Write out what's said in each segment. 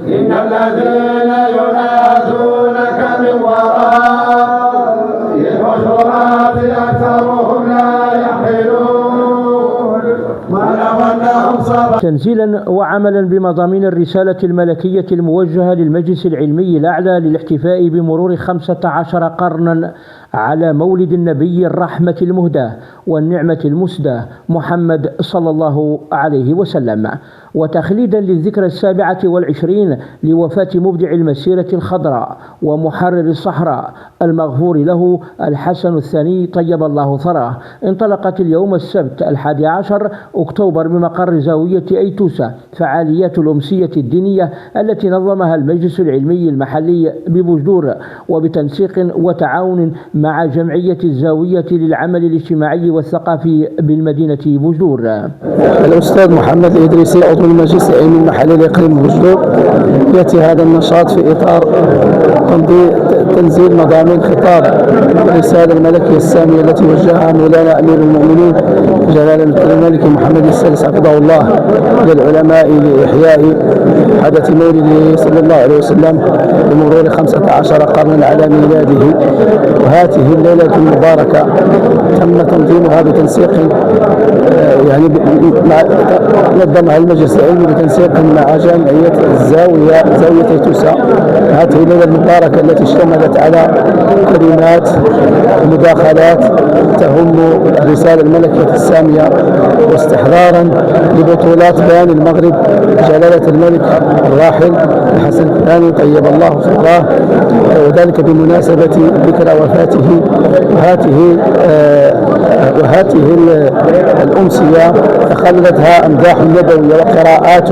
إن الذين ينادونك من وراء الحجرات أكثرهم لا يعقلون ولو أنهم صبروا. تنزيلا وعملا بمضامين الرسالة الملكية الموجهة للمجلس العلمي الأعلى للاحتفاء بمرور 15 قرنا على مولد النبي الرحمة المهداة والنعمة المسداة محمد صلى الله عليه وسلم، وتخليدا للذكرى 27 لوفاة مبدع المسيرة الخضراء ومحرر الصحراء المغفور له الحسن الثاني طيب الله ثراه. انطلقت اليوم السبت 11 أكتوبر بمقر زاوية أيتوسة فعاليات الأمسية الدينية التي نظمها المجلس العلمي المحلي ببوجدور وبتنسيق وتعاون مع جمعية الزاوية للعمل الاجتماعي والثقافي بالمدينة بوجدور. الأستاذ محمد الإدريسي عضو المجلس العلمي المحلي لإقليم بوجدور يأتي هذا النشاط في إطار تنزيل مضامين خطاب الرسالة الملكية السامية التي وجهها مولانا أمير المؤمنين جلالة الملك محمد السادس حفظه الله للعلماء لإحياء حدث مولده صلى الله عليه وسلم بمرور 15 قرنا على ميلاده. وهذه الليلة المباركة تم تنظيمها بتنسيق نظمها المجلس العلمي بتنسيق مع جمعية الزاوية زاوية أيتوسة. هذه الليلة المباركة التي اشتملت على كلمات مداخلات تهم الرسالة الملكية السامية واستحضارا لبطولات بيان المغرب جلالة الملك الراحل الحسن الثاني طيب الله ثراه، وذلك بمناسبة ذكرى وفاته. وهذه الأمسية تخلدتها أمداح نبوية وقراءات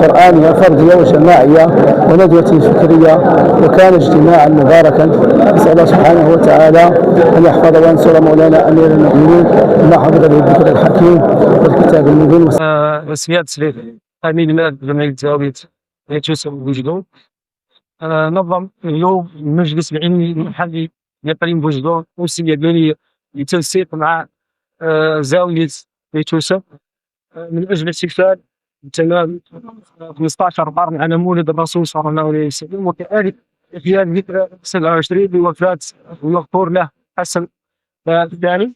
قرآنية فردية وجماعية وندوة فكرية، وكان اجتماعا مباركا. نسأل الله سبحانه وتعالى أن يحفظ وينصر مولانا أمير المؤمنين بما حفظ به الذكر الحكيم والكتاب المبين. سميات سليم أمين جمعية زاوية أيتوسة بوجدور. نظم اليوم المجلس العلمي المحلي لإقليم بوجدور أمسية دينية لتنسيق مع زاوية أيتوسة من أجل احتفال بتمام 15 قرن على مولد الرسول صلى الله عليه وسلم، وكذلك إحياء ذكرى 27 لوفاة ويغفر له حسن الثاني.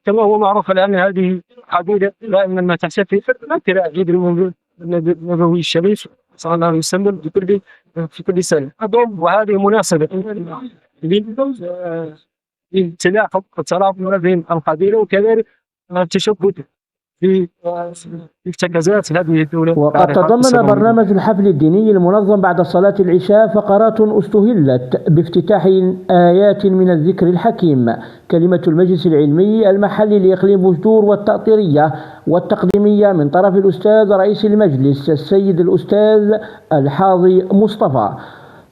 كما هو معروف الآن هذه حديثة دائما ما تحتفل بذكرى عيد المولد النبوي الشريف صلى الله عليه وسلم في كل سنة. وهذه مناسبة للتلاحق والترابط ما بين القبيلة وكذلك التشبث في افتكاسات هذه الدولة. وقد تضمن برنامج الحفل الديني المنظم بعد صلاة العشاء فقرات استهلت بافتتاح آيات من الذكر الحكيم، كلمة المجلس العلمي المحلي لإقليم بوجدور والتأطيرية والتقديمية من طرف الأستاذ رئيس المجلس السيد الأستاذ الحاضي مصطفى،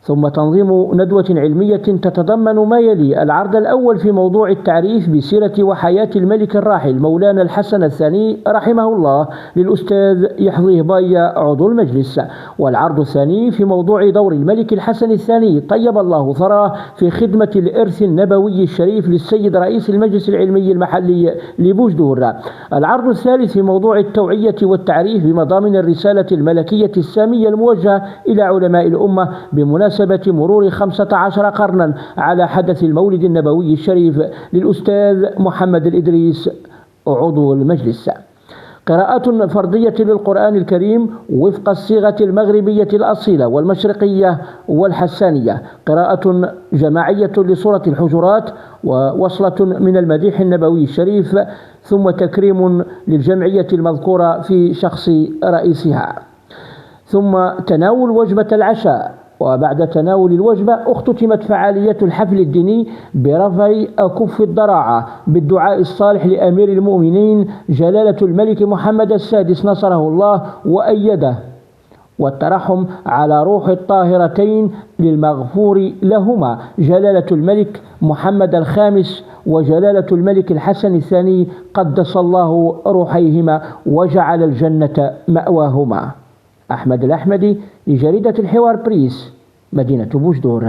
ثم تنظيم ندوة علمية تتضمن ما يلي: العرض الأول في موضوع التعريف بسيرة وحياة الملك الراحل مولانا الحسن الثاني رحمه الله للأستاذ يحظيه باية عضو المجلس، والعرض الثاني في موضوع دور الملك الحسن الثاني طيب الله ثراه في خدمة الإرث النبوي الشريف للسيد رئيس المجلس العلمي المحلي لبوجدور. العرض الثالث في موضوع التوعية والتعريف بمضامن الرسالة الملكية السامية الموجهة إلى علماء الأمة بمناسبة مرور 15 قرنا على حدث المولد النبوي الشريف للأستاذ محمد الإدريس عضو المجلس. قراءات فردية للقرآن الكريم وفق الصيغة المغربية الأصيلة والمشرقية والحسانية، قراءة جماعية لسورة الحجرات ووصلة من المديح النبوي الشريف، ثم تكريم للجمعية المذكورة في شخص رئيسها، ثم تناول وجبة العشاء. وبعد تناول الوجبة اختتمت فعالية الحفل الديني برفع أكف الضراعة بالدعاء الصالح لأمير المؤمنين جلالة الملك محمد السادس نصره الله وأيده، والترحم على روح الطاهرتين للمغفور لهما جلالة الملك محمد الخامس وجلالة الملك الحسن الثاني قدس الله روحيهما وجعل الجنة مأواهما. أحمد الأحمدي لجريدة الحوار بريس، مدينة بوجدور.